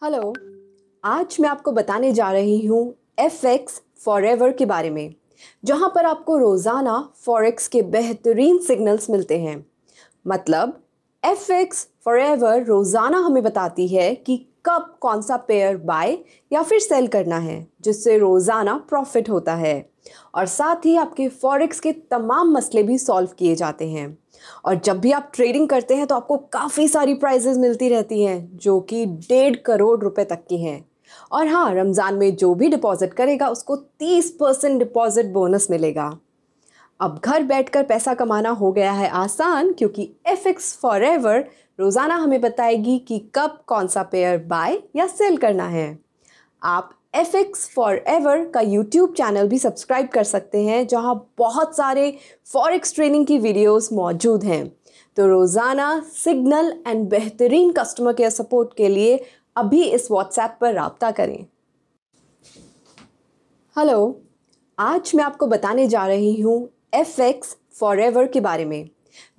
Hello. आज मैं आपको बताने जा रही हूँ FX फॉरएवर के बारे में, जहाँ पर आपको रोज़ाना फॉरेक्स के बेहतरीन सिग्नल्स मिलते हैं। मतलब FX फॉरएवर रोज़ाना हमें बताती है कि कब कौन सा पेयर बाय या फिर सेल करना है, जिससे रोज़ाना प्रॉफिट होता है। और साथ ही आपके फॉरेक्स के तमाम मसले भी सॉल्व किए जाते हैं। और जब भी आप ट्रेडिंग करते हैं तो आपको काफ़ी सारी प्राइजेस मिलती रहती हैं, जो कि 1.5 करोड़ रुपए तक की हैं। और हाँ, रमज़ान में जो भी डिपॉजिट करेगा उसको 30% डिपॉजिट बोनस मिलेगा। अब घर बैठकर पैसा कमाना हो गया है आसान, क्योंकि FX फॉरएवर रोज़ाना हमें बताएगी कि कब कौन सा पेयर बाय या सेल करना है। आप FX फॉरएवर का यूट्यूब चैनल भी सब्सक्राइब कर सकते हैं, जहां बहुत सारे फॉरेक्स ट्रेनिंग की वीडियोस मौजूद हैं। तो रोज़ाना सिग्नल एंड बेहतरीन कस्टमर केयर सपोर्ट के लिए अभी इस व्हाट्सएप पर राब्ता करें। हेलो। आज मैं आपको बताने जा रही हूँ FX फॉरएवर के बारे में,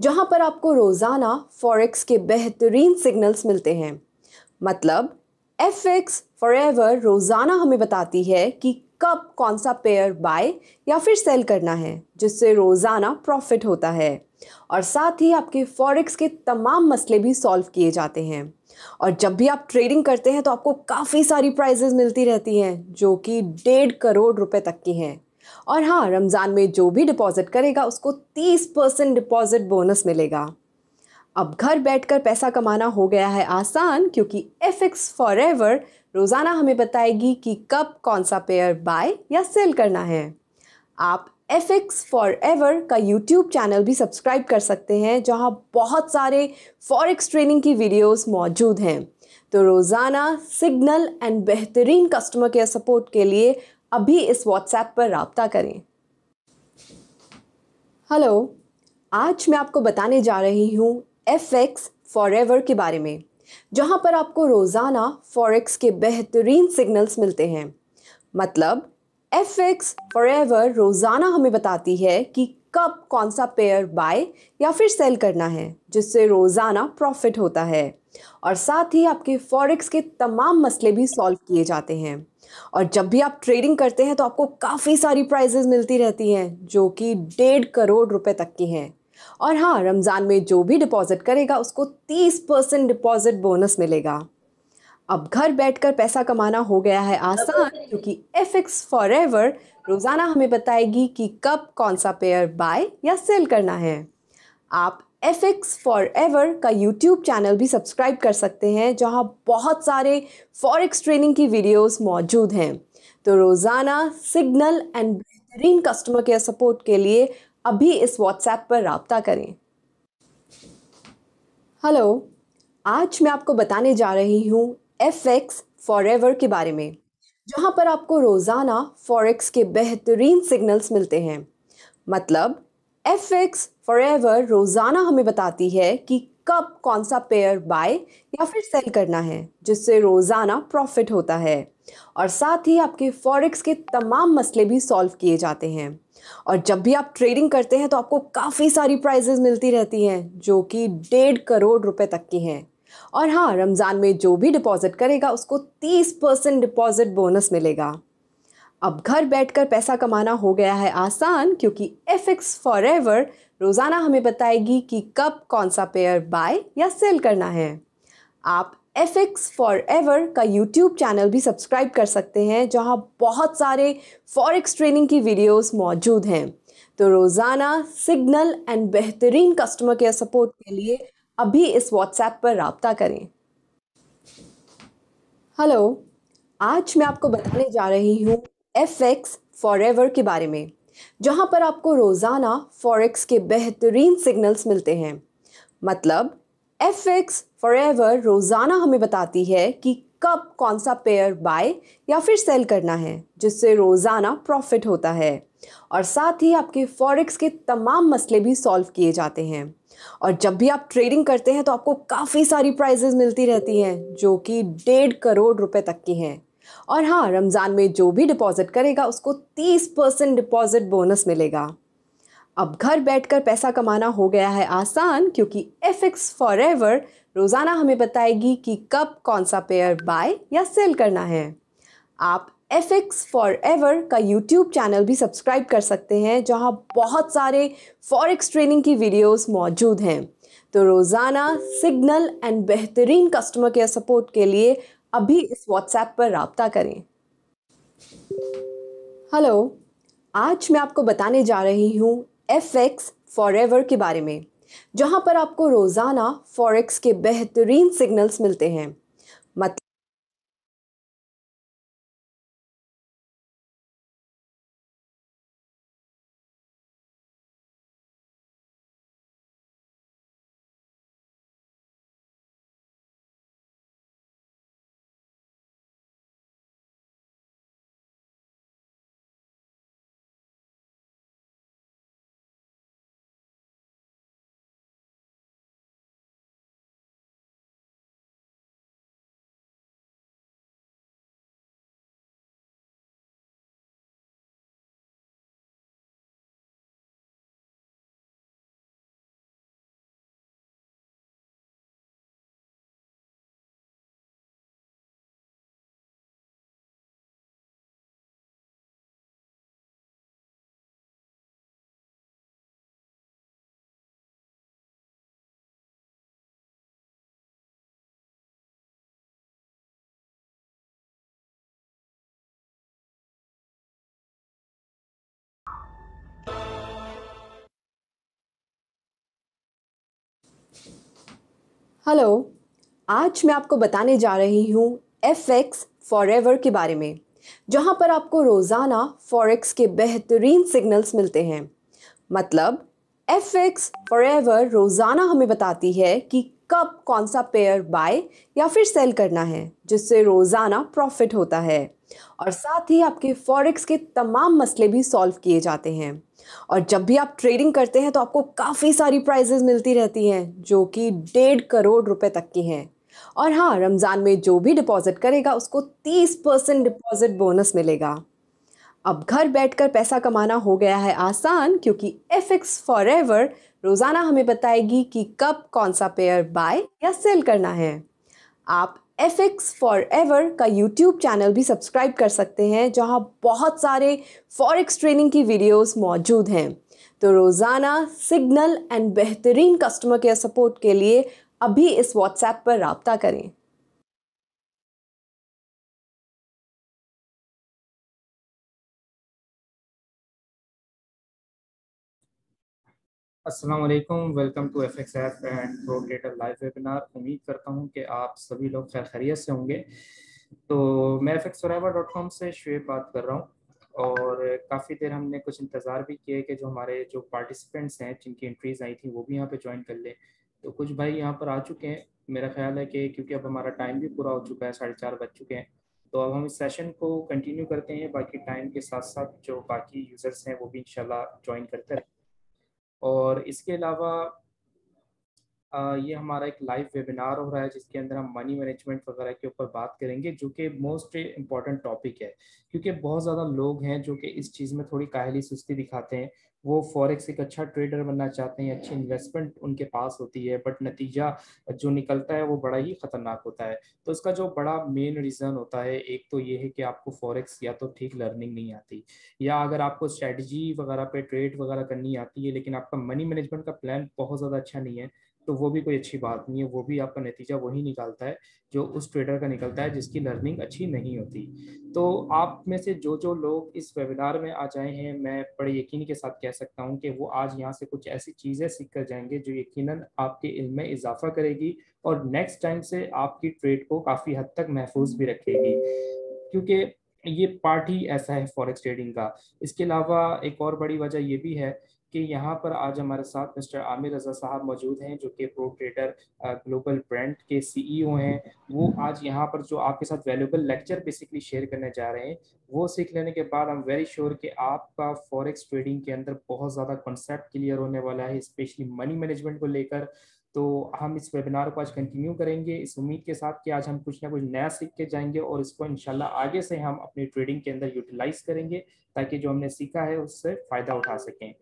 जहां पर आपको रोज़ाना फॉरेक्स के बेहतरीन सिग्नल्स मिलते हैं। मतलब FX फॉरएवर रोज़ाना हमें बताती है कि कब कौन सा पेयर बाय या फिर सेल करना है, जिससे रोज़ाना प्रॉफिट होता है। और साथ ही आपके फॉरेक्स के तमाम मसले भी सॉल्व किए जाते हैं। और जब भी आप ट्रेडिंग करते हैं तो आपको काफ़ी सारी प्राइजेस मिलती रहती हैं, जो कि 1.5 करोड़ रुपए तक की हैं। और हाँ, रमज़ान में जो भी डिपॉजिट करेगा उसको 30% डिपॉजिट बोनस मिलेगा। अब घर बैठकर पैसा कमाना हो गया है आसान, क्योंकि FX फॉरएवर रोज़ाना हमें बताएगी कि कब कौन सा पेयर बाय या सेल करना है। आप FX फॉरएवर का यूट्यूब चैनल भी सब्सक्राइब कर सकते हैं, जहां बहुत सारे फॉरेक्स ट्रेनिंग की वीडियोस मौजूद हैं। तो रोज़ाना सिग्नल एंड बेहतरीन कस्टमर केयर सपोर्ट के लिए अभी इस व्हाट्सएप पर राब्ता करें। हेलो। आज मैं आपको बताने जा रही हूँ FX फॉरएवर के बारे में, जहां पर आपको रोज़ाना फॉरेक्स के बेहतरीन सिग्नल्स मिलते हैं। मतलब FX फॉरएवर रोज़ाना हमें बताती है कि कब कौन सा पेयर बाय या फिर सेल करना है, जिससे रोज़ाना प्रॉफिट होता है। और साथ ही आपके फॉरेक्स के तमाम मसले भी सॉल्व किए जाते हैं। और जब भी आप ट्रेडिंग करते हैं तो आपको काफ़ी सारी प्राइजेस मिलती रहती हैं, जो कि 1.5 करोड़ रुपए तक की हैं। और हाँ, रमज़ान में जो भी डिपॉजिट करेगा उसको 30% डिपॉजिट बोनस मिलेगा। अब घर बैठकर पैसा कमाना हो गया है आसान, क्योंकि FX फॉरएवर रोज़ाना हमें बताएगी कि कब कौन सा पेयर बाय या सेल करना है। आप FX फॉरएवर का यूट्यूब चैनल भी सब्सक्राइब कर सकते हैं, जहां बहुत सारे फॉरेक्स ट्रेनिंग की वीडियोस मौजूद हैं। तो रोज़ाना सिग्नल एंड बेहतरीन कस्टमर केयर सपोर्ट के लिए अभी इस व्हाट्सएप पर राब्ता करें। हेलो। आज मैं आपको बताने जा रही हूँ FX फॉरएवर के बारे में, जहां पर आपको रोज़ाना फॉरेक्स के बेहतरीन सिग्नल्स मिलते हैं। मतलब FX फॉरएवर रोज़ाना हमें बताती है कि कब कौन सा पेयर बाय या फिर सेल करना है, जिससे रोज़ाना प्रॉफिट होता है। और साथ ही आपके फॉरेक्स के तमाम मसले भी सॉल्व किए जाते हैं। और जब भी आप ट्रेडिंग करते हैं तो आपको काफ़ी सारी प्राइजेस मिलती रहती हैं, जो कि 1.5 करोड़ रुपए तक की हैं। और हाँ, रमज़ान में जो भी डिपॉजिट करेगा उसको 30% डिपॉजिट बोनस मिलेगा। अब घर बैठकर पैसा कमाना हो गया है आसान, क्योंकि FX फॉरएवर रोज़ाना हमें बताएगी कि कब कौन सा पेयर बाय या सेल करना है। आप FX फॉरएवर का यूट्यूब चैनल भी सब्सक्राइब कर सकते हैं, जहां बहुत सारे फॉरेक्स ट्रेनिंग की वीडियोस मौजूद हैं। तो रोज़ाना सिग्नल एंड बेहतरीन कस्टमर केयर सपोर्ट के लिए अभी इस व्हाट्सएप पर राब्ता करें। हेलो। आज मैं आपको बताने जा रही हूँ FX फॉरएवर के बारे में, जहां पर आपको रोज़ाना फॉरेक्स के बेहतरीन सिग्नल्स मिलते हैं। मतलब FX फॉरएवर रोज़ाना हमें बताती है कि कब कौन सा पेयर बाय या फिर सेल करना है, जिससे रोज़ाना प्रॉफिट होता है। और साथ ही आपके फॉरेक्स के तमाम मसले भी सॉल्व किए जाते हैं। और जब भी आप ट्रेडिंग करते हैं तो आपको काफ़ी सारी प्राइजेस मिलती रहती हैं, जो कि 1.5 करोड़ रुपए तक की हैं। और हाँ, रमज़ान में जो भी डिपॉजिट करेगा उसको 30% डिपॉजिट बोनस मिलेगा। अब घर बैठकर पैसा कमाना हो गया है आसान, क्योंकि FX फॉरएवर रोज़ाना हमें बताएगी कि कब कौन सा पेयर बाय या सेल करना है। आप FX फॉरएवर का यूट्यूब चैनल भी सब्सक्राइब कर सकते हैं, जहां बहुत सारे फॉरेक्स ट्रेनिंग की वीडियोस मौजूद हैं। तो रोज़ाना सिग्नल एंड बेहतरीन कस्टमर केयर सपोर्ट के लिए अभी इस व्हाट्सएप पर राब्ता करें। हेलो, आज मैं आपको बताने जा रही हूँ FX फॉरएवर के बारे में, जहां पर आपको रोज़ाना फॉरेक्स के बेहतरीन सिग्नल्स मिलते हैं। मतलब हेलो, आज मैं आपको बताने जा रही हूँ FX फॉरएवर के बारे में, जहां पर आपको रोज़ाना फॉरेक्स के बेहतरीन सिग्नल्स मिलते हैं। मतलब FX फॉरएवर रोज़ाना हमें बताती है कि कब कौन सा पेयर बाय या फिर सेल करना है, जिससे रोज़ाना प्रॉफिट होता है। और साथ ही आपके फॉरेक्स के तमाम मसले भी सॉल्व किए जाते हैं। और जब भी आप ट्रेडिंग करते हैं तो आपको काफ़ी सारी प्राइजेस मिलती रहती हैं, जो कि 1.5 करोड़ रुपए तक की हैं। और हाँ, रमज़ान में जो भी डिपॉजिट करेगा उसको 30% डिपॉजिट बोनस मिलेगा। अब घर बैठकर पैसा कमाना हो गया है आसान, क्योंकि FX फॉरएवर रोज़ाना हमें बताएगी कि कब कौन सा पेयर बाय या सेल करना है। आप FX फॉरएवर का यूट्यूब चैनल भी सब्सक्राइब कर सकते हैं, जहां बहुत सारे फॉरेक्स ट्रेनिंग की वीडियोस मौजूद हैं। तो रोज़ाना सिग्नल एंड बेहतरीन कस्टमर केयर सपोर्ट के लिए अभी इस व्हाट्सएप पर राब्ता करें। अस्सलाम वालेकुम, welcome to FX app and pro trader live webinar. उम्मीद करता हूं कि आप सभी लोग खैर खैरियत से होंगे। तो मैं fxforever.com से शुएब बात कर रहा हूं और काफ़ी देर हमने कुछ इंतज़ार भी किए कि जो हमारे जो पार्टिसिपेंट्स हैं जिनकी एंट्रीज आई थी वो भी यहाँ पे ज्वाइन कर लें। तो कुछ भाई यहाँ पर आ चुके हैं। मेरा ख्याल है कि क्योंकि अब हमारा टाइम भी पूरा हो चुका है, 4:30 बज चुके हैं, तो अब हम इस सेशन को कंटिन्यू करते हैं। बाकी टाइम के साथ साथ जो बाकी यूज़र्स हैं वो भी इंशाल्लाह ज्वाइन करते रहें। और इसके अलावा ये हमारा एक लाइव वेबिनार हो रहा है जिसके अंदर हम मनी मैनेजमेंट वगैरह के ऊपर बात करेंगे, जो कि मोस्ट इम्पॉर्टेंट टॉपिक है। क्योंकि बहुत ज़्यादा लोग हैं जो कि इस चीज़ में थोड़ी काहली सुस्ती दिखाते हैं। वो फॉरेक्स एक अच्छा ट्रेडर बनना चाहते हैं, अच्छी इन्वेस्टमेंट उनके पास होती है, बट नतीजा जो निकलता है वो बड़ा ही ख़तरनाक होता है। तो इसका जो बड़ा मेन रीज़न होता है, एक तो ये है कि आपको फॉरेक्स या तो ठीक लर्निंग नहीं आती, या अगर आपको स्ट्रेटजी वगैरह पे ट्रेड वगैरह करनी आती है लेकिन आपका मनी मैनेजमेंट का प्लान बहुत ज़्यादा अच्छा नहीं है, तो वो भी कोई अच्छी बात नहीं है। वो भी आपका नतीजा वही निकालता है जो उस ट्रेडर का निकलता है जिसकी लर्निंग अच्छी नहीं होती। तो आप में से जो जो लोग इस वेबिनार में आ जाए हैं, मैं बड़े यकीन के साथ कह सकता हूं कि वो आज यहाँ से कुछ ऐसी चीज़ें सीख कर जाएंगे जो यकीनन आपके इल्म में इजाफा करेगी और नेक्स्ट टाइम से आपकी ट्रेड को काफ़ी हद तक महफूज भी रखेगी, क्योंकि ये पार्ट ही ऐसा है फॉरेक्स ट्रेडिंग का। इसके अलावा एक और बड़ी वजह ये भी है कि यहाँ पर आज हमारे साथ मिस्टर आमिर रजा साहब मौजूद हैं, जो कि प्रो ट्रेडर ग्लोबल ब्रांड के CEO हैं। वो आज यहाँ पर जो आपके साथ वैल्यूएबल लेक्चर बेसिकली शेयर करने जा रहे हैं, वो सीख लेने के बाद आई एम वेरी श्योर कि आपका फॉरेक्स ट्रेडिंग के अंदर बहुत ज़्यादा कॉन्सेप्ट क्लियर होने वाला है, स्पेशली मनी मैनेजमेंट को लेकर। तो हम इस वेबिनार को आज कंटिन्यू करेंगे इस उम्मीद के साथ कि आज हम कुछ ना कुछ नया सीख के जाएंगे और इसको इंशाल्लाह आगे से हम अपनी ट्रेडिंग के अंदर यूटिलाइज करेंगे, ताकि जो हमने सीखा है उससे फ़ायदा उठा सकें।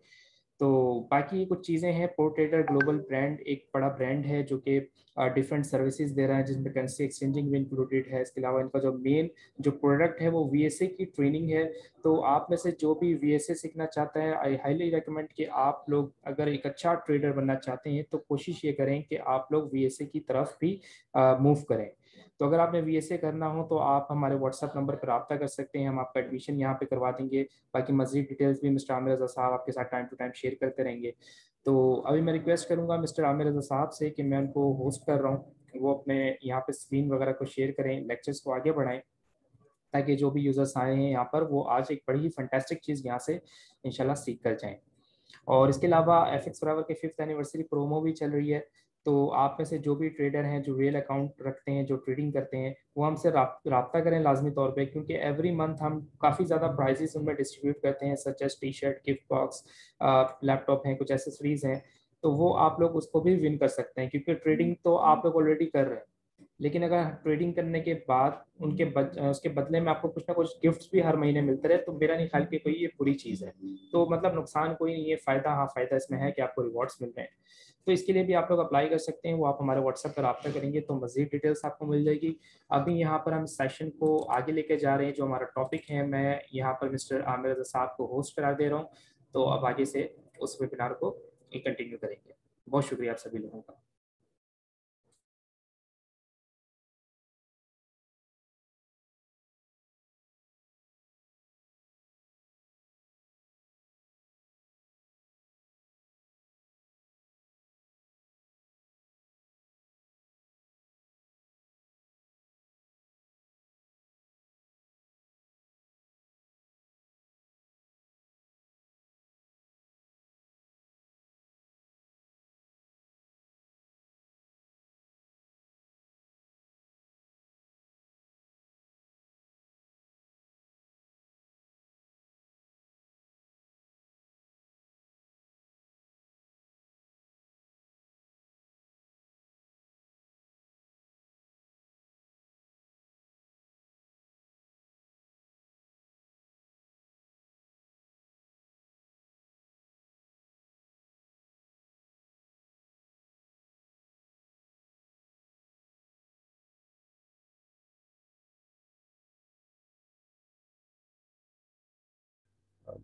तो बाकी कुछ चीज़ें हैं। प्रो ट्रेडर ग्लोबल ब्रांड एक बड़ा ब्रांड है जो कि डिफरेंट सर्विसेज दे रहा है, जिसमें करेंसी एक्सचेंजिंग भी इंक्लूडेड है। इसके अलावा इनका जो मेन जो प्रोडक्ट है वो वीएसए की ट्रेनिंग है। तो आप में से जो भी वीएसए सीखना चाहता है, आई हाईली रिकमेंड कि आप लोग अगर एक अच्छा ट्रेडर बनना चाहते हैं तो कोशिश ये करें कि आप लोग वीएसए की तरफ भी मूव करें। तो अगर आपने वीएसए करना हो तो आप हमारे व्हाट्सएप नंबर पर रब्ता कर सकते हैं, हम आपका एडमिशन यहाँ पे करवा देंगे। बाकी मजीद डिटेल्स भी मिस्टर आमिर रजा साहब आपके साथ टाइम टू टाइम शेयर करते रहेंगे। तो अभी मैं रिक्वेस्ट करूंगा मिस्टर आमिर रजा साहब से कि मैं उनको होस्ट कर रहा हूँ, वो अपने यहाँ पे स्क्रीन वगैरह को शेयर करें, लेक्चर्स को आगे बढ़ाएं, ताकि जो भी यूजर्स आए हैं यहाँ पर वो आज एक बड़ी ही फंटेस्टिक चीज़ यहाँ से इंशाल्लाह सीख कर जाएं। और इसके अलावा एफ एक्स बराबर के 5th एनिवर्सरी प्रोमो भी चल रही है। तो आप में से जो भी ट्रेडर हैं, जो रियल अकाउंट रखते हैं, जो ट्रेडिंग करते हैं, वो हमसे राब्ता करें लाजमी तौर पे, क्योंकि एवरी मंथ हम काफ़ी ज़्यादा प्राइजेस उनमें डिस्ट्रीब्यूट करते हैं, such as T shirt, gift box, laptop हैं, कुछ एसेसरीज हैं। तो वो आप लोग उसको भी विन कर सकते हैं, क्योंकि ट्रेडिंग तो आप लोग ऑलरेडी कर रहे हैं, लेकिन अगर ट्रेडिंग करने के बाद उसके बदले में आपको कुछ ना कुछ गिफ्ट्स भी हर महीने मिलते रहे, तो मेरा नहीं ख्याल कि कोई ये बुरी चीज़ है। तो मतलब नुकसान कोई नहीं है, फ़ायदा, हाँ फ़ायदा इसमें है कि आपको रिवॉर्ड्स मिल रहे हैं। तो इसके लिए भी आप लोग अप्लाई कर सकते हैं, वो आप हमारे व्हाट्सएप पर रब्ता करेंगे तो मज़ीद डिटेल्स आपको मिल जाएगी। अभी यहाँ पर हम सेशन को आगे लेके जा रहे हैं, जो हमारा टॉपिक है मैं यहाँ पर मिस्टर आमिर रज़ा साहब को होस्ट करा दे रहा हूँ। तो अब आगे से उस वेबिनार को कंटिन्यू करेंगे। बहुत शुक्रिया आप सभी लोगों का।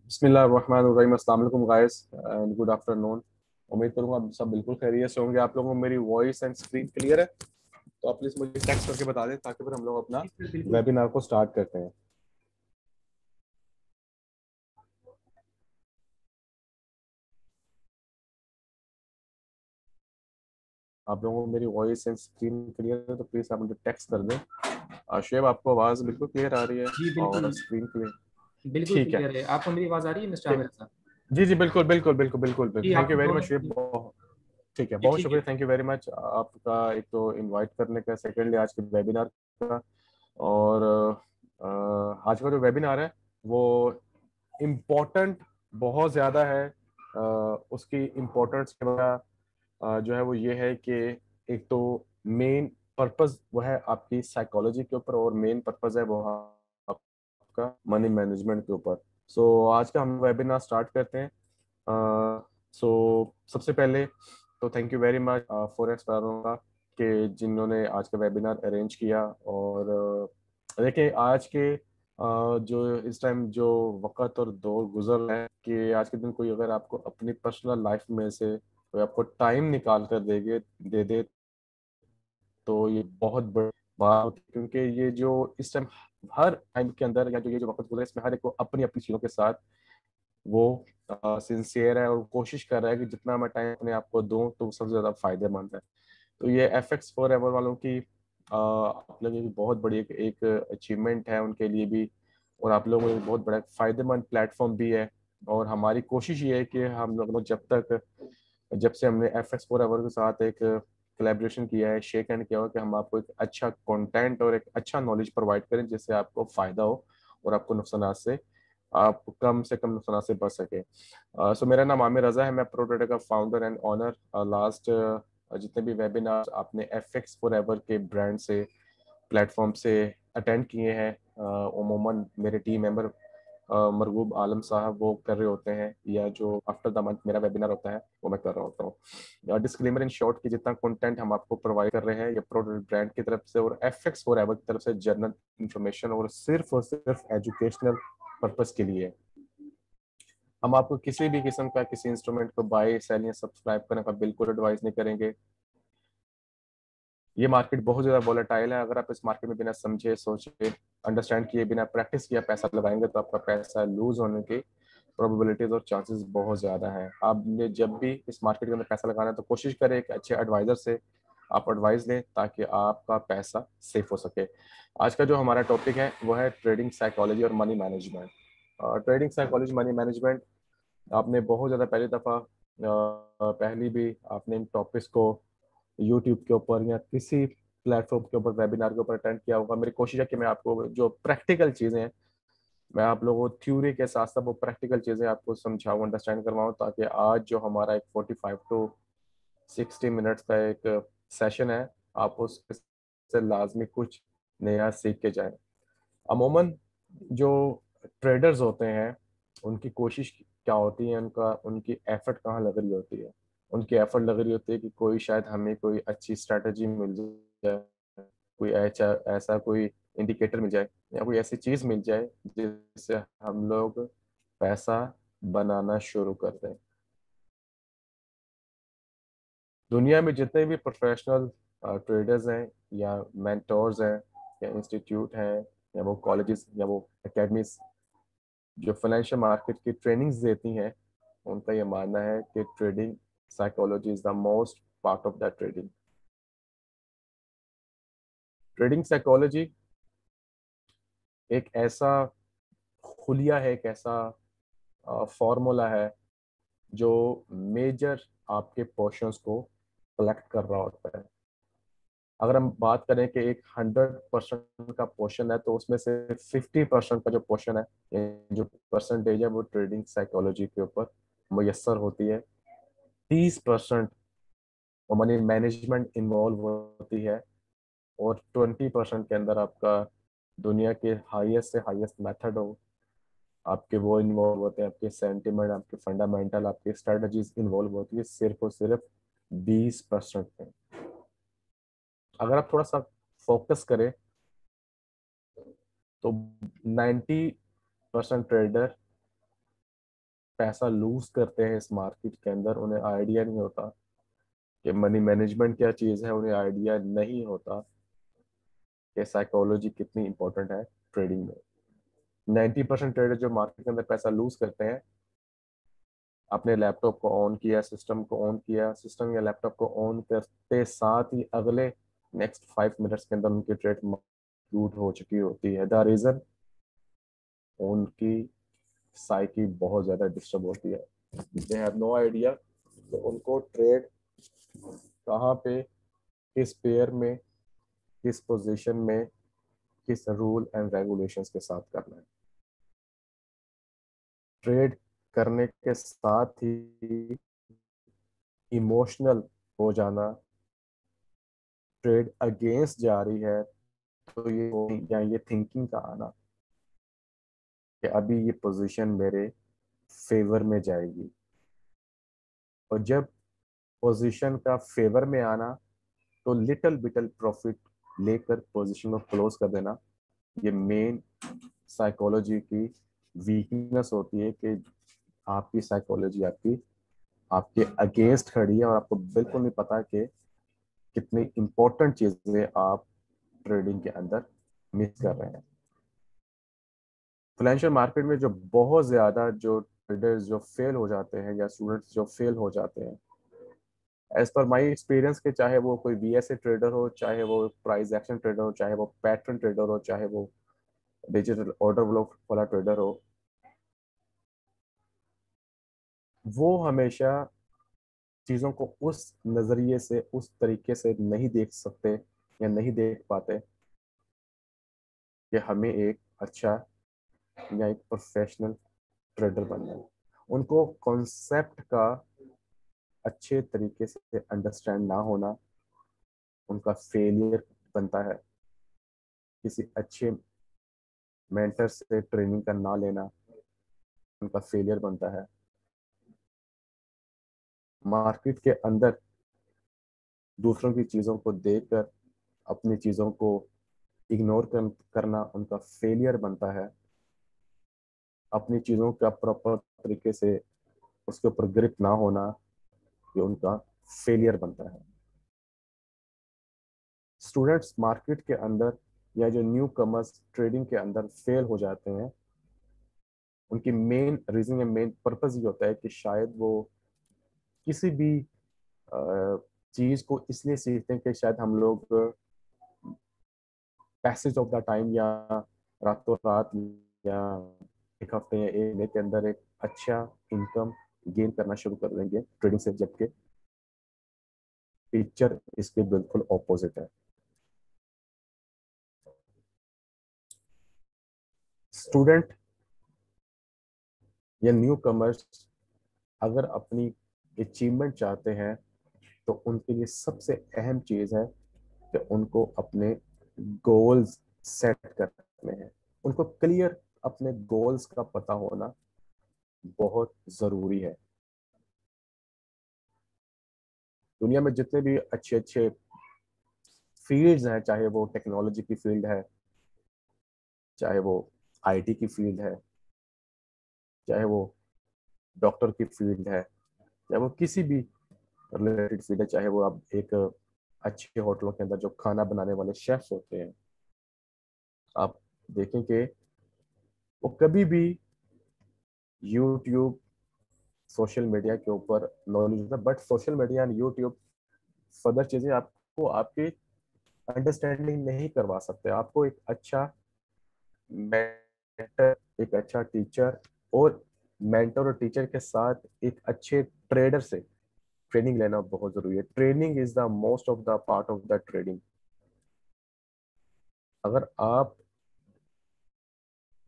बिस्मिल्लाहिर्रहमानिर्रहीम, अस्सलाम वालेकुम गाइस एंड गुड आफ्टरनून। उम्मीद करूंगा आप सब बिल्कुल खैरियत से होंगे। आप लोगों को मेरी वॉइस एंड स्क्रीन क्लियर है? तो आप प्लीज मुझे टेक्स्ट करके बता दें ताकि फिर हम लोग अपना बिल्कुल। वेबिनार को स्टार्ट करते हैं। आप लोगों को मेरी वॉइस एंड स्क्रीन क्लियर है तो प्लीज आप मुझे टेक्स्ट कर दें। शुएब, आपको आवाज बिल्कुल क्लियर आ रही है जी बिल्कुल। और स्क्रीन क्लियर? बिल्कुल ठीक है, क्लियर है। आपको मेरी आवाज़ आ रही है मिस्टर ठीक। आमिर साहब? जी जी, बिल्कुल बिल्कुल बिल्कुल बिल्कुल जी बिल्कुल। थैंक यू आप वेरी मच दोनों। शुएब। ठीक है, जी बहुत ठीक है। शुक्रिया, थैंक यू वेरी मच आपका एक तो इनवाइट करने का, सेकेंडली आज के वेबिनार का। और आज का जो वेबिनार है वो इम्पोर्टेंट बहुत ज़्यादा है। उसकी इम्पोर्टेंस जो है वो ये है कि एक तो मेन पर्पस वो है आपकी साइकोलॉजी के ऊपर, और मेन पर्पस है वो आपका मनी मैनेजमेंट के ऊपर। सो आज का हम वेबिनार स्टार्ट करते हैं। सो सबसे पहले तो thank you very much forex का कि जिन्होंने आज का वेबिनार अरेंज किया। और देखिए आज के जो इस टाइम जो वक्त और दौर गुजर रहा है कि आज के दिन कोई अगर आपको अपनी पर्सनल लाइफ में से कोई आपको टाइम निकाल कर दे दे तो ये बहुत बड़ी बात होती है, क्योंकि ये जो इस टाइम हर टाइम के अंदर या जो ये जो वक्त गुजरा है इसमें हर एक को अपनी अपनी चीज़ों के साथ वो सिंसियर है और कोशिश कर रहा है कि जितना मैं टाइम अपने आप को दूं तो सबसे ज़्यादा फायदेमंद है। तो ये FX फॉर एवर वालों की आप लोगों की बहुत बड़ी एक अचीवमेंट है उनके लिए भी, और आप लोगों को बहुत बड़ा फायदेमंद प्लेटफॉर्म भी है। और हमारी कोशिश ये है कि हम लोग जब से हमने FX फॉर एवर के साथ एक कोलैबोरेशन किया है, शेक हैंड किया हो कि हम आपको एक अच्छा कंटेंट और एक अच्छा नॉलेज प्रोवाइड करें जिससे आपको फ़ायदा हो और आपको नुकसान से आप कम से कम नुकसान से बच सके। सो मेरा नाम आमिर रज़ा है, मैं प्रो ट्रेडर का फाउंडर एंड ऑनर। लास्ट जितने भी वेबिनार आपने FX फॉर एवर के ब्रांड से प्लेटफॉर्म से अटेंड किए हैं, उमूमन मेरे टीम मेंबर मरगूब आलम साहब वो कर रहे होते हैं, या जो आफ्टर द मंथ मेरा वेबिनार होता है वो मैं कर रहा होता हूँ। डिस्क्लेमर इन शॉर्ट कि जितना कंटेंट हम आपको प्रोवाइड कर रहे हैं ये प्रोडक्ट ब्रांड की तरफ से और एफएक्स फॉरएवर की तरफ से जनरल इंफॉर्मेशन और सिर्फ एजुकेशनल पर्पस के लिए है। हम आपको किसी भी किस्म का किसी इंस्ट्रूमेंट को बाय सेल या सब्सक्राइब करने का बिल्कुल एडवाइस नहीं करेंगे। ये मार्केट बहुत ज़्यादा वॉलेटाइल है। अगर आप इस मार्केट में बिना समझे सोचे अंडरस्टैंड किए बिना प्रैक्टिस किया पैसा लगाएंगे तो आपका पैसा लूज होने की प्रोबेबिलिटीज और चांसेस बहुत ज़्यादा हैं। आपने जब भी इस मार्केट के अंदर पैसा लगाना है तो कोशिश करें एक अच्छे एडवाइज़र से आप एडवाइस लें ताकि आपका पैसा सेफ हो सके। आज का जो हमारा टॉपिक है वो है ट्रेडिंग साइकोलॉजी और money management. Trading psychology money management आपने बहुत ज़्यादा पहली दफ़ा पहली भी आपने इन टॉपिक्स को यूट्यूब के ऊपर या किसी प्लेटफॉर्म के ऊपर वेबिनार के ऊपर अटेंड किया होगा। मेरी कोशिश है कि मैं आपको जो प्रैक्टिकल चीज़ें हैं मैं आप लोगों को थ्योरी के साथ साथ वो प्रैक्टिकल चीज़ें आपको समझाऊँ, अंडरस्टैंड करवाऊँ, ताकि आज जो हमारा एक 45 टू 60 मिनट्स का एक सेशन है आप उससे लाजमी कुछ नया सीख के जाएं। अमूमन जो ट्रेडर्स होते हैं उनकी कोशिश क्या होती है, उनका उनकी एफर्ट कहाँ लग रही होती है। उनकी एफर्ट लग रही होती है कि कोई शायद हमें कोई अच्छी स्ट्रैटेजी मिल जाए, कोई ऐसा ऐसा कोई इंडिकेटर मिल जाए या कोई ऐसी चीज़ मिल जाए जिससे हम लोग पैसा बनाना शुरू कर दें। दुनिया में जितने भी प्रोफेशनल ट्रेडर्स हैं या मेंटोर्स हैं या इंस्टीट्यूट हैं या वो कॉलेजेस या वो एकेडमीज जो फाइनेंशियल मार्केट की ट्रेनिंग्स देती हैं उनका ये मानना है कि trading psychology is the most part of the trading. Trading psychology एक ऐसा खुलिया है, एक ऐसा फॉर्मूला है जो मेजर आपके पोर्शंस को कलेक्ट कर रहा होता है। अगर हम बात करें कि एक 100% का पोर्शन है तो उसमें से 50% का जो पोर्शन है जो परसेंटेज है वो ट्रेडिंग साइकोलॉजी के ऊपर मुयसर होती है। 30% वो मनी मैनेजमेंट इन्वॉल्व होती है और 20% के अंदर आपका दुनिया के हाईएस्ट से हाईएस्ट मेथड हो आपके वो इन्वॉल्व होते हैं, आपके सेंटिमेंट, आपके फंडामेंटल, आपके स्ट्रेटजीज इन्वॉल्व होती है सिर्फ और सिर्फ 20% में। अगर आप थोड़ा सा फोकस करें तो 90% ट्रेडर पैसा लूज करते हैं इस मार्केट के अंदर। उन्हें आइडिया नहीं होता कि मनी मैनेजमेंट क्या चीज़ है, उन्हें आइडिया नहीं होता कि साइकोलॉजी कितनी इंपॉर्टेंट है ट्रेडिंग में। 90% ट्रेडर जो मार्केट के अंदर पैसा लूज करते हैं अपने लैपटॉप को ऑन किया, सिस्टम को ऑन किया, सिस्टम या लैपटॉप को ऑन करते साथ ही अगले नेक्स्ट 5 मिनट्स के अंदर उनकी ट्रेड लूट हो चुकी होती है। द रीज़न उनकी साइकी बहुत ज़्यादा डिस्टर्ब होती है। दे हैव नो आइडिया तो उनको ट्रेड कहाँ पे, किस पेयर में, किस पोजीशन में, किस रूल एंड रेगुलेशंस के साथ करना है। ट्रेड करने के साथ ही इमोशनल हो जाना, ट्रेड अगेंस्ट जा रही है तो ये या ये थिंकिंग का आना कि अभी ये पोजीशन मेरे फेवर में जाएगी, और जब पोजीशन का फेवर में आना तो लिटिल बिटल प्रॉफिट लेकर पोजीशन को क्लोज कर देना, ये मेन साइकोलॉजी की वीकनेस होती है कि आपकी साइकोलॉजी आपकी आपके अगेंस्ट खड़ी है और आपको बिल्कुल नहीं पता कि कितनी इंपॉर्टेंट चीजें आप ट्रेडिंग के अंदर मिस कर रहे हैं। फाइनेंशियल मार्केट में जो बहुत ज्यादा जो ट्रेडर्स जो फेल हो जाते हैं या स्टूडेंट्स जो फेल हो जाते हैं एज पर माई एक्सपीरियंस के, चाहे वो कोई वीएसए ट्रेडर हो, चाहे वो प्राइस एक्शन ट्रेडर हो, चाहे वो पैटर्न ट्रेडर हो, चाहे वो डिजिटल ऑर्डर फ्लो वाला ट्रेडर हो, वो हमेशा चीज़ों को उस नज़रिए से उस तरीके से नहीं देख सकते या नहीं देख पाते कि हमें एक अच्छा या एक प्रोफेशनल ट्रेडर बनना है। उनको कॉन्सेप्ट का अच्छे तरीके से अंडरस्टैंड ना होना उनका फेलियर बनता है। किसी अच्छे मेंटर से ट्रेनिंग का ना लेना उनका फेलियर बनता है। मार्केट के अंदर दूसरों की चीज़ों को देखकर अपनी चीज़ों को करना उनका फेलियर बनता है। अपनी चीज़ों का प्रॉपर तरीके से उसके ऊपर ग्रिप ना होना, ये उनका फेलियर बनता है। स्टूडेंट्स मार्केट के अंदर या जो न्यू कमर्स ट्रेडिंग के अंदर फेल हो जाते हैं, उनकी मेन रीजन या मेन पर्पस ये होता है कि शायद वो किसी भी चीज को इसलिए सीखते हैं कि शायद हम लोग पैसेज ऑफ द टाइम या रातों रात या एक हफ्ते या एक महीने के अंदर एक अच्छा इनकम गेन करना शुरू कर देंगे ट्रेडिंग से, जबकि पिक्चर इसके बिल्कुल ऑपोजिट है। स्टूडेंट या न्यू कमर्स अगर अपनी अचीवमेंट चाहते हैं तो उनके लिए सबसे अहम चीज है कि उनको अपने गोल्स सेट करने हैं। उनको क्लियर अपने गोल्स का पता होना बहुत जरूरी है। दुनिया में जितने भी अच्छे अच्छे फील्ड्स हैं, चाहे वो टेक्नोलॉजी की फील्ड है, चाहे वो आईटी की फील्ड है, चाहे वो डॉक्टर की फील्ड है, चाहे वो किसी भी रिलेटेड फील्ड है, चाहे वो आप एक अच्छे होटलों के अंदर जो खाना बनाने वाले शेफ्स होते हैं, आप देखें कि वो कभी भी यूट्यूब सोशल मीडिया के ऊपर नॉलेज होता है, but social media and YouTube further चीजें आपको आपकी अंडरस्टैंडिंग नहीं करवा सकते। आपको एक अच्छा मेंटर, एक अच्छा टीचर और मेंटर और टीचर के साथ एक अच्छे ट्रेडर से ट्रेनिंग लेना बहुत जरूरी है। Training is the most of the part of the trading. अगर आप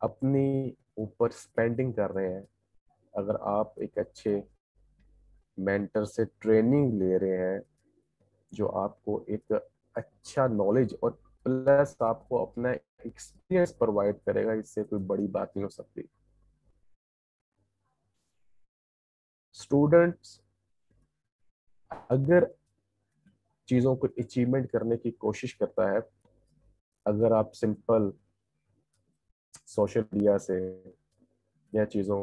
अपनी ऊपर स्पेंडिंग कर रहे हैं, अगर आप एक अच्छे मेंटर से ट्रेनिंग ले रहे हैं जो आपको एक अच्छा नॉलेज और प्लस आपको अपना एक्सपीरियंस प्रोवाइड करेगा, इससे कोई बड़ी बात नहीं हो सकती। स्टूडेंट्स अगर चीजों को अचीवमेंट करने की कोशिश करता है, अगर आप सिंपल सोशल मीडिया से या चीजों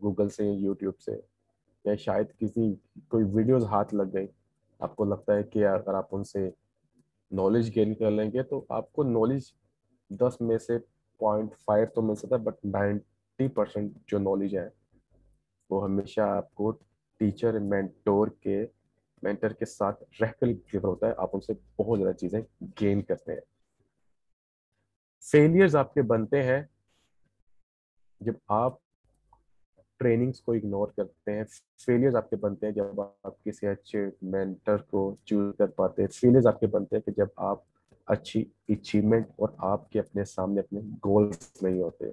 गूगल से, यूट्यूब से, या शायद किसी कोई वीडियोस हाथ लग गई, आपको लगता है कि अगर आप उनसे नॉलेज गेन कर लेंगे तो आपको नॉलेज 10 में से 0.5 तो मिल सकता है, बट 90% जो नॉलेज है वो हमेशा आपको टीचर मेंटर के साथ रहकर डिलीवर होता है। आप उनसे बहुत ज़्यादा चीज़ें गेन करते हैं। फेलियर्स आपके बनते हैं जब आप ट्रेनिंग्स को इग्नोर करते हैं। फेलियर्स आपके बनते हैं जब आप किसी अच्छे मेंटर को चूज कर पाते हैं। फेलियर्स आपके बनते हैं कि जब आप अच्छी अचीवमेंट और आपके अपने सामने अपने गोल्स नहीं होते।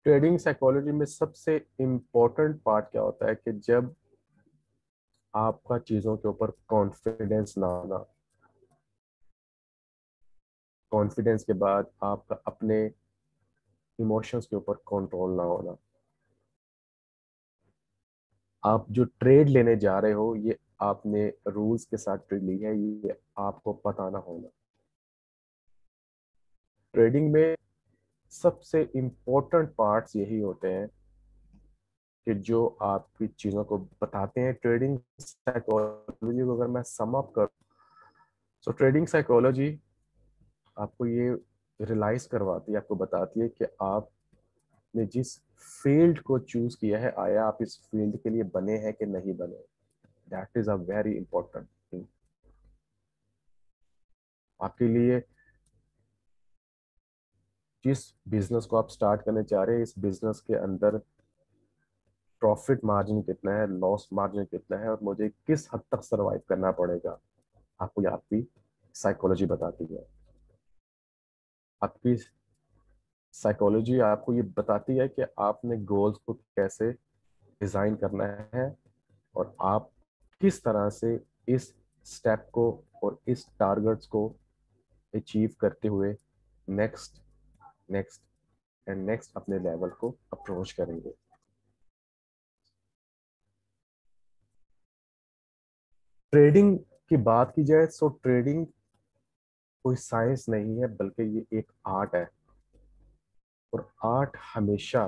ट्रेडिंग साइकोलॉजी में सबसे इम्पोर्टेंट पार्ट क्या होता है कि जब आपका चीजों के ऊपर कॉन्फिडेंस ना आना, कॉन्फिडेंस के बाद आपका अपने इमोशंस के ऊपर कंट्रोल ना होना, आप जो ट्रेड लेने जा रहे हो ये आपने रूल्स के साथ ट्रेड ली है, ये आपको पता ना होना। ट्रेडिंग में सबसे इम्पोर्टेंट पार्ट्स यही होते हैं कि जो आपकी चीजों को बताते हैं। ट्रेडिंग साइकोलॉजी को अगर मैं सम अप कर, तो ट्रेडिंग साइकोलॉजी आपको ये रियलाइज करवाती है, आपको बताती है कि आपने जिस फील्ड को चूज किया है, आया आप इस फील्ड के लिए बने हैं कि नहीं बने। That is a very important thing आपके लिए। जिस बिजनेस को आप स्टार्ट करने चाह रहे हैं, इस बिजनेस के अंदर प्रॉफिट मार्जिन कितना है, लॉस मार्जिन कितना है, और मुझे किस हद तक सरवाइव करना पड़ेगा, आपको ये आपकी साइकोलॉजी बताती है। आपकी साइकोलॉजी आपको ये बताती है कि आपने गोल्स को कैसे डिजाइन करना है और आप किस तरह से इस स्टेप को और इस टारगेट्स को अचीव करते हुए नेक्स्ट नेक्स्ट एंड नेक्स्ट अपने लेवल को अप्रोच करेंगे। ट्रेडिंग की बात की जाए तो ट्रेडिंग कोई साइंस नहीं है, बल्कि ये एक आर्ट है। और आर्ट हमेशा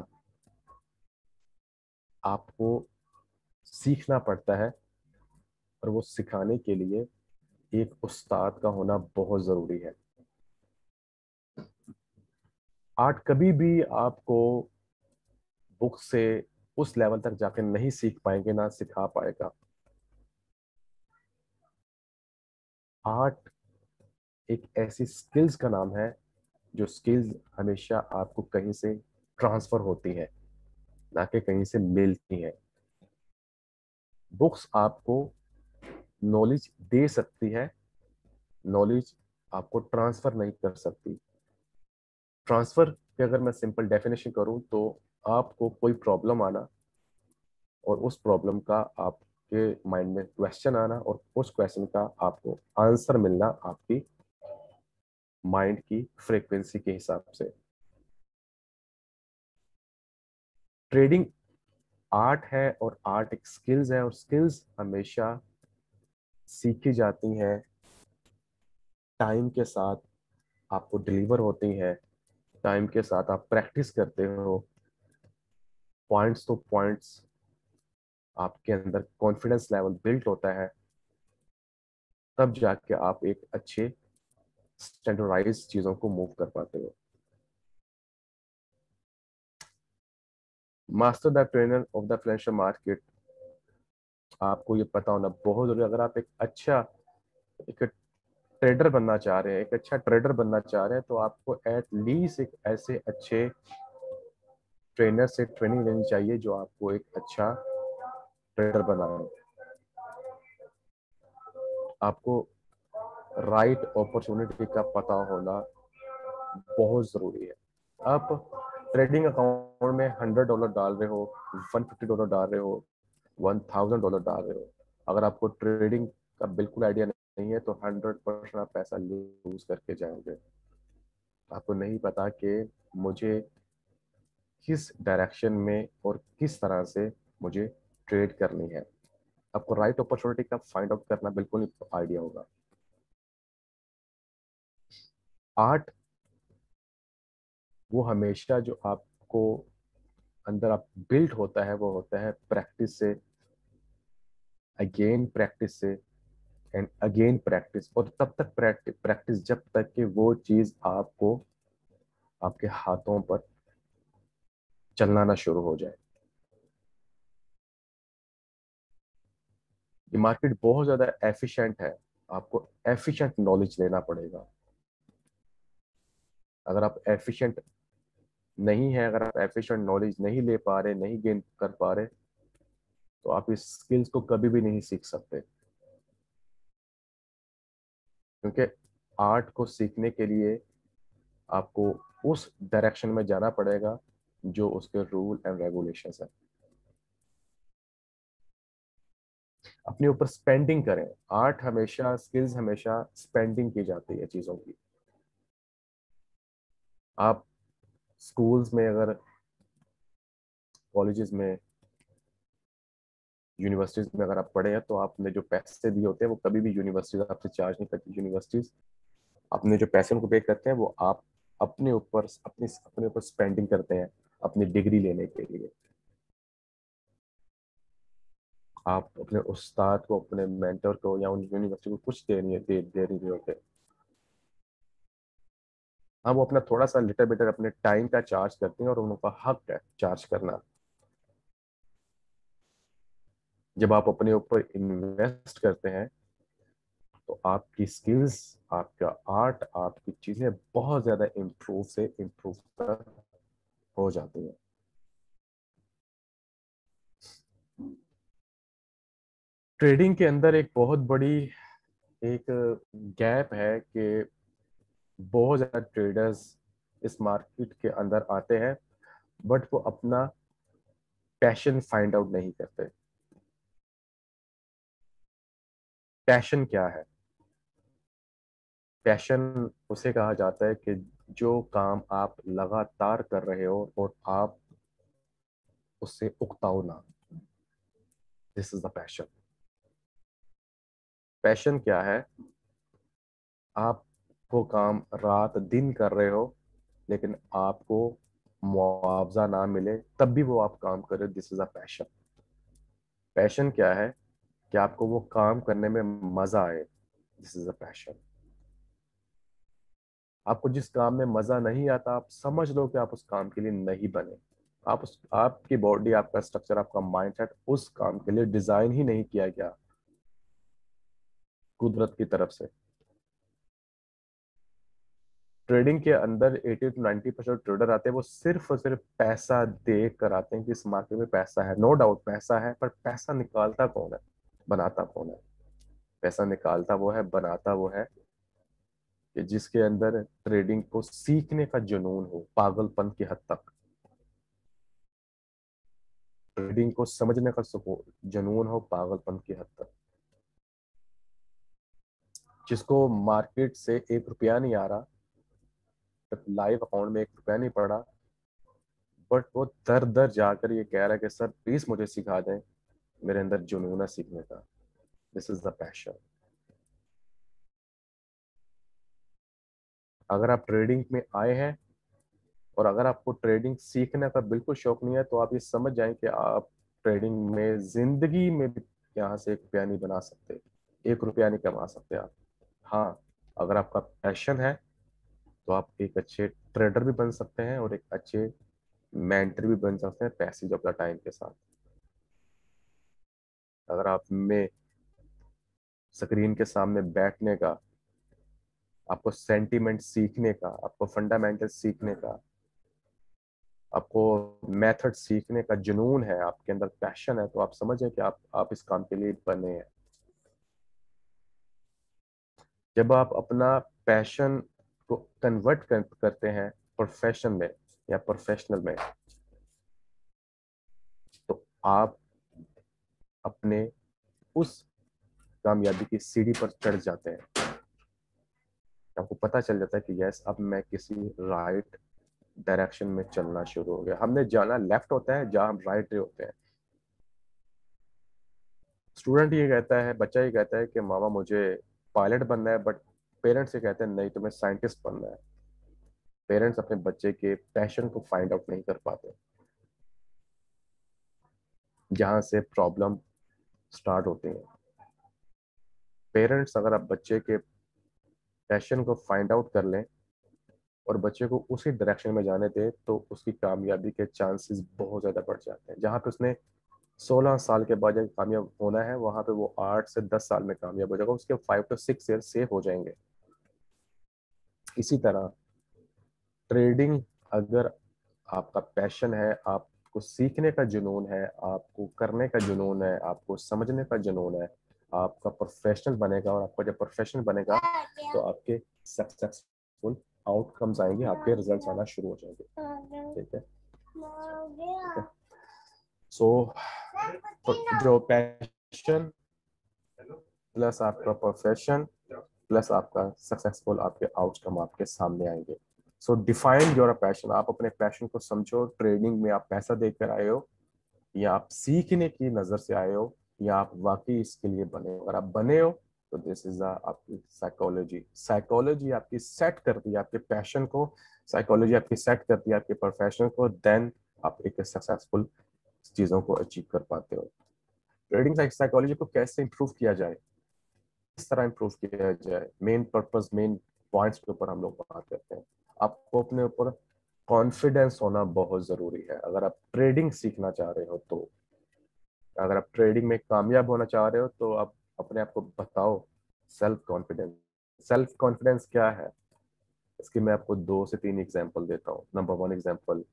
आपको सीखना पड़ता है, और वो सिखाने के लिए एक उस्ताद का होना बहुत जरूरी है। आर्ट कभी भी आपको बुक से उस लेवल तक जाके नहीं सीख पाएंगे, ना सिखा पाएगा। आर्ट एक ऐसी स्किल्स का नाम है जो स्किल्स हमेशा आपको कहीं से ट्रांसफर होती हैं, ना कि कहीं से मिलती हैं। बुक्स आपको नॉलेज दे सकती है, नॉलेज आपको ट्रांसफर नहीं कर सकती। ट्रांसफर की अगर मैं सिंपल डेफिनेशन करूं तो आपको कोई प्रॉब्लम आना और उस प्रॉब्लम का आपके माइंड में क्वेश्चन आना और उस क्वेश्चन का आपको आंसर मिलना आपकी माइंड की फ्रीक्वेंसी के हिसाब से। ट्रेडिंग आर्ट है और आर्ट एक स्किल्स है, और स्किल्स हमेशा सीखी जाती हैं, टाइम के साथ आपको डिलीवर होती हैं, टाइम के साथ आप प्रैक्टिस करते हो, पॉइंट्स तो पॉइंट्स आपके अंदर कॉन्फिडेंस लेवल बिल्ड होता है, तब जाके आप एक अच्छे स्टैंडर्डाइज चीजों को मूव कर पाते हो। Master the trainer of the financial market, आपको ये पता होना बहुत जरूरी है। अगर आप एक ट्रेडर बनना चाह रहे हैं, एक अच्छा ट्रेडर बनना चाह रहे हैं, तो आपको एट लीस्ट एक ऐसे अच्छे ट्रेनर से ट्रेनिंग लेनी चाहिए जो आपको एक अच्छा ट्रेडर बनाए। आपको राइट अपॉर्चुनिटी का पता होना बहुत जरूरी है। आप ट्रेडिंग अकाउंट में $100 डाल रहे हो, $150 डाल रहे हो, $1000 डाल रहे हो, अगर आपको ट्रेडिंग का बिल्कुल आइडिया नहीं है तो 100% आप पैसा लूज करके जाओगे। आपको नहीं पता कि मुझे किस डायरेक्शन में और किस तरह से मुझे ट्रेड करनी है। आपको राइट अपॉर्चुनिटी का फाइंड आउट करना बिल्कुल नहीं आइडिया होगा। आर्ट वो हमेशा जो आपको अंदर आप बिल्ड होता है, वो होता है प्रैक्टिस से, अगेन प्रैक्टिस से, एंड अगेन प्रैक्टिस। और तब तक प्रैक्टिस जब तक कि वो चीज आपको आपके हाथों पर चलना ना शुरू हो जाए। ये मार्केट बहुत ज्यादा एफिशिएंट है, आपको एफिशिएंट नॉलेज लेना पड़ेगा। अगर आप एफिशिएंट नहीं है, अगर आप एफिशिएंट नॉलेज नहीं ले पा रहे, नहीं गेन कर पा रहे, तो आप इस स्किल्स को कभी भी नहीं सीख सकते। क्योंकि आर्ट को सीखने के लिए आपको उस डायरेक्शन में जाना पड़ेगा जो उसके रूल एंड रेगुलेशंस है। अपने ऊपर स्पेंडिंग करें। आर्ट हमेशा, स्किल्स हमेशा स्पेंडिंग की जाती है चीजों की। आप स्कूल्स में, अगर कॉलेजेस में, यूनिवर्सिटीज में अगर आप पढ़े हैं, तो आपने जो पैसे दिए होते हैं वो कभी भी यूनिवर्सिटीज आपसे चार्ज नहीं करती। यूनिवर्सिटीज अपने जो पैसे उनको पे करते हैं वो आप अपने ऊपर स्पेंडिंग करते हैं अपनी डिग्री लेने के लिए। आप अपने उस्ताद को, अपने मेंटर को या उन यूनिवर्सिटी को कुछ दे नहीं होते। हाँ, वो अपना थोड़ा सा लिटिल बिट अपने टाइम का चार्ज करते हैं, और उनका हक है चार्ज करना। जब आप अपने ऊपर इन्वेस्ट करते हैं तो आपकी स्किल्स, आपका आर्ट, आपकी चीजें बहुत ज्यादा इम्प्रूव हो जाती हैं। ट्रेडिंग के अंदर एक बहुत बड़ी एक गैप है कि बहुत ज्यादा ट्रेडर्स इस मार्केट के अंदर आते हैं, बट वो अपना पैशन फाइंड आउट नहीं करते। पैशन क्या है? पैशन उसे कहा जाता है कि जो काम आप लगातार कर रहे हो और आप उससे उकताओ ना, this is the passion. Passion क्या है? आप वो काम रात दिन कर रहे हो लेकिन आपको मुआवजा ना मिले तब भी वो आप काम कर रहे हो, this is a passion. Passion क्या है? कि आपको वो काम करने में मजा आए, दिस इज अ पैशन। आपको जिस काम में मजा नहीं आता, आप समझ लो कि आप उस काम के लिए नहीं बने। आपकी बॉडी, आपका स्ट्रक्चर, आपका माइंडसेट उस काम के लिए डिजाइन ही नहीं किया गया कुदरत की तरफ से। ट्रेडिंग के अंदर 80 to 90% ट्रेडर आते हैं, वो सिर्फ और सिर्फ पैसा देख कर आते हैं कि इस मार्केट में पैसा है। नो डाउट पैसा है, पर पैसा निकालता कौन है, बनाता कौन है? पैसा निकालता वो है, बनाता वो है कि जिसके अंदर ट्रेडिंग को सीखने का जुनून हो, पागलपन की हद तक। ट्रेडिंग को समझने का जुनून हो, पागलपन की हद तक। जिसको मार्केट से 1 रुपया नहीं आ रहा, लाइव अकाउंट में 1 रुपया नहीं पड़ा, बट वो दर दर जाकर ये कह रहा है कि सर प्लीज मुझे सिखा दें, मेरे अंदर जुनून है सीखने का, दिस इज द पैशन। अगर आप ट्रेडिंग में आए हैं और अगर आपको ट्रेडिंग सीखने का बिल्कुल शौक नहीं है, तो आप ये समझ जाएं कि आप ट्रेडिंग में जिंदगी में भी यहाँ से 1 रुपया नहीं बना सकते, 1 रुपया नहीं कमा सकते आप। हाँ, अगर आपका पैशन है तो आप एक अच्छे ट्रेडर भी बन सकते हैं और एक अच्छे मेंटर भी बन सकते हैं पैसे जो अपना टाइम के साथ। अगर आप में स्क्रीन के सामने बैठने का, आपको सेंटीमेंट सीखने का, आपको फंडामेंटल सीखने का, आपको मेथड सीखने का जुनून है, आपके अंदर पैशन है, तो आप समझें कि आप इस काम के लिए बने हैं। जब आप अपना पैशन को कन्वर्ट करते हैं प्रोफेशन में या प्रोफेशनल में, तो आप अपने उस कामयाबी की सीढ़ी पर चढ़ जाते हैं। आपको पता चल जाता है कि यस, अब मैं किसी राइट डायरेक्शन में चलना शुरू हो गया। हमने जाना लेफ्ट होता है जहां हम राइट होते हैं। स्टूडेंट ये कहता है, बच्चा ये कहता है कि मामा मुझे पायलट बनना है, बट पेरेंट्स ये कहते हैं नहीं तुम्हें साइंटिस्ट बनना है। पेरेंट्स अपने बच्चे के पैशन को फाइंड आउट नहीं कर पाते, जहां से प्रॉब्लम स्टार्ट होती है। पेरेंट्स अगर आप बच्चे के पैशन को फाइंड आउट कर लें और बच्चे को उसी डायरेक्शन में जाने दें, तो उसकी कामयाबी के चांसेस बहुत ज़्यादा बढ़ जाते हैं। जहाँ पे उसने 16 साल के बाद जब कामयाब होना है, वहां पे वो 8 से 10 साल में कामयाब हो जाएगा, उसके 5 to 6 ईयर सेव हो जाएंगे। इसी तरह ट्रेडिंग, अगर आपका पैशन है, आपको सीखने का जुनून है, आपको करने का जुनून है, आपको समझने का जुनून है, आपका प्रोफेशनल बनेगा। और आपका जब प्रोफेशनल बनेगा तो आपके सक्सेसफुल आउटकम्स आएंगे, आपके रिजल्ट्स आना शुरू हो जाएंगे। ठीक है, सो जो पैशन प्लस आपका प्रोफेशन प्लस आपका सक्सेसफुल, आपके आउटकम आपके सामने आएंगे। सो डिफाइन योर पैशन। आप अपने पैशन को समझो। ट्रेडिंग में आप पैसा देकर आए हो, या आप सीखने की नजर से आए हो, या आप वाकई इसके लिए बने हो? अगर आप बने हो तो दिस इज आपकी साइकोलॉजी। साइकोलॉजी आपकी सेट करती है आपके पैशन को, साइकोलॉजी आपकी सेट करती है आपके प्रोफेशन को, देन आप एक सक्सेसफुल चीजों को अचीव कर पाते हो। ट्रेडिंग साइकोलॉजी को कैसे इंप्रूव किया जाए, किस तरह इंप्रूव किया जाए, मेन पर्पस, मेन पॉइंट्स के ऊपर हम लोग बात करते हैं। आपको अपने ऊपर कॉन्फिडेंस होना बहुत जरूरी है अगर आप ट्रेडिंग सीखना चाह रहे हो तो। अगर आप ट्रेडिंग में कामयाब होना चाह रहे हो तो आप अपने आप को बताओ सेल्फ कॉन्फिडेंस। सेल्फ कॉन्फिडेंस क्या है, इसकी मैं आपको 2 से 3 एग्जांपल देता हूँ। नंबर 1 एग्जांपल,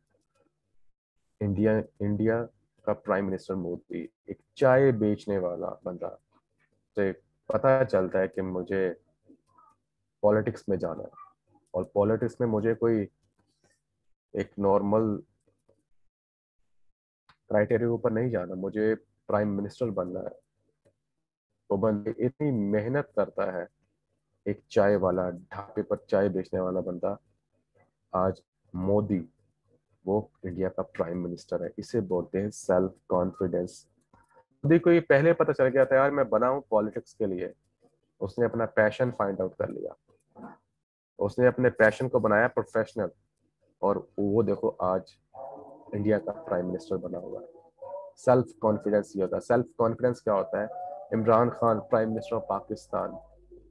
इंडिया इंडिया का प्राइम मिनिस्टर मोदी, एक चाय बेचने वाला बंदा, तो पता चलता है कि मुझे पॉलिटिक्स में जाना है, और पॉलिटिक्स में मुझे कोई एक नॉर्मल क्राइटेरिया के ऊपर नहीं जाना, मुझे प्राइम मिनिस्टर बनना है। वो बंदे इतनी मेहनत करता है, एक चाय वाला, ढाबे पर चाय बेचने वाला बंदा, आज मोदी वो इंडिया का प्राइम मिनिस्टर है। इसे बोलते हैं सेल्फ कॉन्फिडेंस। मोदी को ये पहले पता चल गया था यार मैं बना हूँ पॉलिटिक्स के लिए। उसने अपना पैशन फाइंड आउट कर लिया, उसने अपने पैशन को बनाया प्रोफेशनल, और वो देखो आज इंडिया का प्राइम मिनिस्टर बना हुआ है। सेल्फ कॉन्फिडेंस ये होता है। सेल्फ कॉन्फिडेंस क्या होता है? Imran Khan prime minister of Pakistan,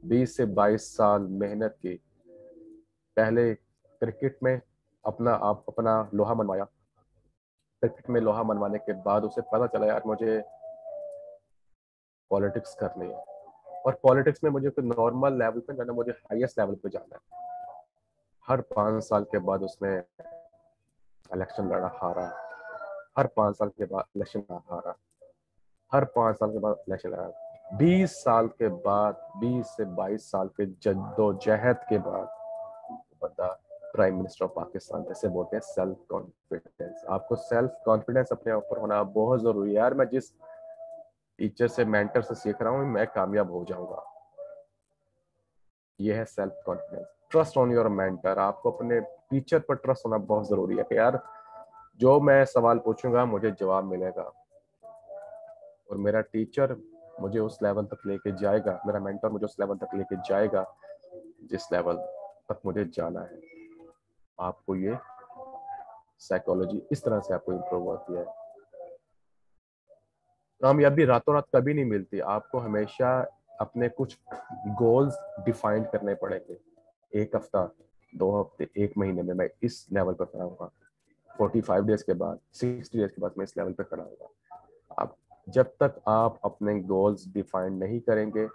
20 से 22 साल मेहनत की, पहले क्रिकेट में अपना लोहा मनवाया। क्रिकेट में लोहा मनवाने के बाद उसे पता चला यार मुझे पॉलिटिक्स करनी है, और पॉलिटिक्स में मुझे कोई नॉर्मल लेवल पे जाना, मुझे हाईएस्ट लेवल पे जाना है। हर 5 साल के बाद उसने इलेक्शन लड़ा, हारा। हर 5 साल के बाद इलेक्शन हारा। हर 5 साल के बाद इलेक्शन लड़ा। 20 साल के बाद, 20 से 22 साल के जद्दोजहद के बाद बंदा प्राइम मिनिस्टर ऑफ पाकिस्तान। जैसे बोलते हैं सेल्फ कॉन्फिडेंस। आपको सेल्फ कॉन्फिडेंस अपने ऊपर होना बहुत जरूरी है। यार मैं जिस टीचर से, मेंटर से सीख रहा हूँ मैं कामयाब हो जाऊंगा, ये है self confidence. Trust on your mentor. आपको अपने टीचर पर ट्रस्ट होना बहुत जरूरी है कि यार जो मैं सवाल पूछूंगा मुझे जवाब मिलेगा, और मेरा टीचर मुझे उस लेवल तक लेके जाएगा, मेरा मेंटर मुझे उस लेवल तक लेके जाएगा जिस लेवल तक मुझे जाना है। आपको ये साइकोलॉजी इस तरह से आपको इम्प्रूव होती है। कामयाबी रातों रात कभी नहीं मिलती। आपको हमेशा अपने कुछ गोल्स डिफाइन करने पड़ेंगे। 1 हफ्ता, 2 हफ्ते, 1 महीने में मैं इस लेवल पर खड़ा होगा, 45 डेज के बाद, 60 डेज के बाद मैं इस लेवल पर खड़ा होगा। आप जब तक आप अपने गोल्स डिफाइन नहीं करेंगे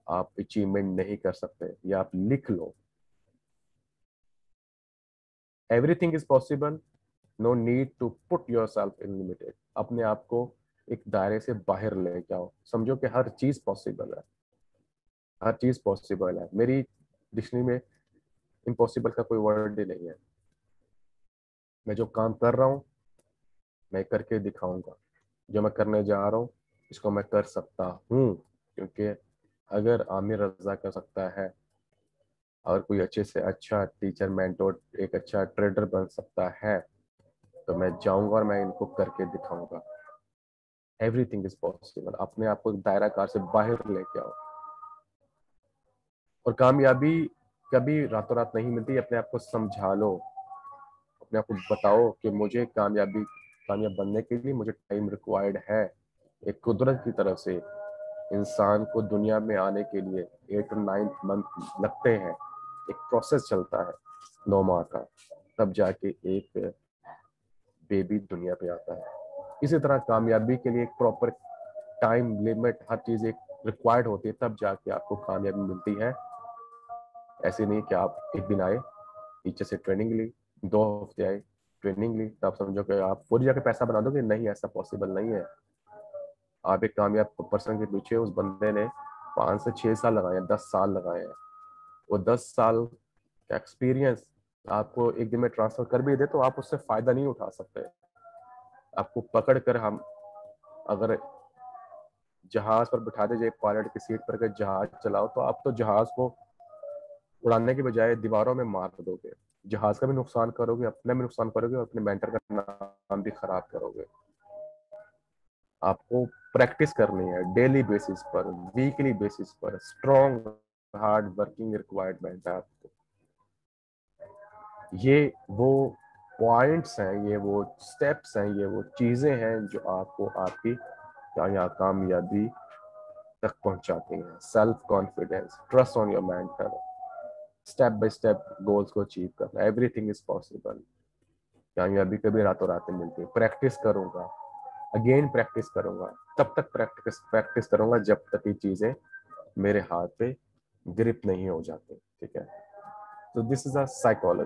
आप अचीवमेंट नहीं कर सकते। या आप लिख लो, everything is possible, no need to put yourself in limited. अपने आप को एक दायरे से बाहर ले जाओ, समझो कि हर चीज पॉसिबल है, हर चीज पॉसिबल है। मेरी डिक्शनरी में इम्पॉसिबल का कोई वर्ड ही नहीं है। मैं जो काम कर रहा हूँ मैं करके दिखाऊंगा, जो मैं करने जा रहा हूँ इसको मैं कर सकता हूँ, क्योंकि अगर आमिर रजा कर सकता है और कोई अच्छे से अच्छा टीचर, मेंटोर, एक अच्छा ट्रेडर बन सकता है, तो मैं जाऊंगा और मैं इनको करके दिखाऊंगा। Everything is possible. अपने आप को दायरा कार से बाहर लेके आओ। और कामयाबी कभी रातों रात नहीं मिलती। अपने आप को समझा लो, अपने आप को बताओ कि मुझे कामयाब बनने के लिए मुझे टाइम रिक्वायर्ड है। एक कुदरत की तरफ से इंसान को दुनिया में आने के लिए 8 और 9 मंथ लगते हैं। एक प्रोसेस चलता है 9 माह का, तब जाके एक बेबी दुनिया पे आता है। इसी तरह कामयाबी के लिए एक प्रॉपर टाइम लिमिट, हर चीज एक रिक्वायर्ड होती है, तब जाके आपको कामयाबी मिलती है। ऐसे नहीं कि आप एक दिन आए टीचर से ट्रेनिंग ली, 2 हफ्ते आए ट्रेनिंग ली, तो आप समझो कि आप पूरी जाके पैसा बना दोगे। नहीं, ऐसा पॉसिबल नहीं है। आप एक कामयाब पर्सन के पीछे, उस बंदे ने 5 से 6 साल लगाए हैं, 10 साल लगाए हैं। वो 10 साल का एक्सपीरियंस आपको एक दिन में ट्रांसफर कर भी दे तो आप उससे फायदा नहीं उठा सकते। आपको पकड़ कर हम अगर जहाज पर बिठा दीजिए, पायलट की सीट पर अगर जहाज चलाओ, तो आप तो जहाज को उड़ाने के बजाय दीवारों में मार दोगे। जहाज का भी नुकसान करोगे, अपना भी नुकसान करोगे, और अपने मेंटर का नाम भी खराब करोगे। आपको प्रैक्टिस करनी है डेली बेसिस पर, वीकली बेसिस पर। स्ट्रॉन्ग हार्ड वर्किंग रिक्वायरमेंट है आपको। ये वो पॉइंट्स हैं, ये वो स्टेप्स हैं, ये वो चीजें हैं जो आपको आपकी कामयाबी तक पहुंचाती हैं। Self confidence, trust on your mentor, step by step goals को अचीव करना। Everything is possible. कामयाबी कभी रातों रात नहीं मिलती। प्रैक्टिस करूंगा, अगेन प्रैक्टिस करूंगा, तब तक प्रैक्टिस प्रैक्टिस करूंगा जब तक ये चीजें मेरे हाथ पे ग्रिप नहीं हो जाती। ठीक है, तो दिस इज अ साइकोलॉजी।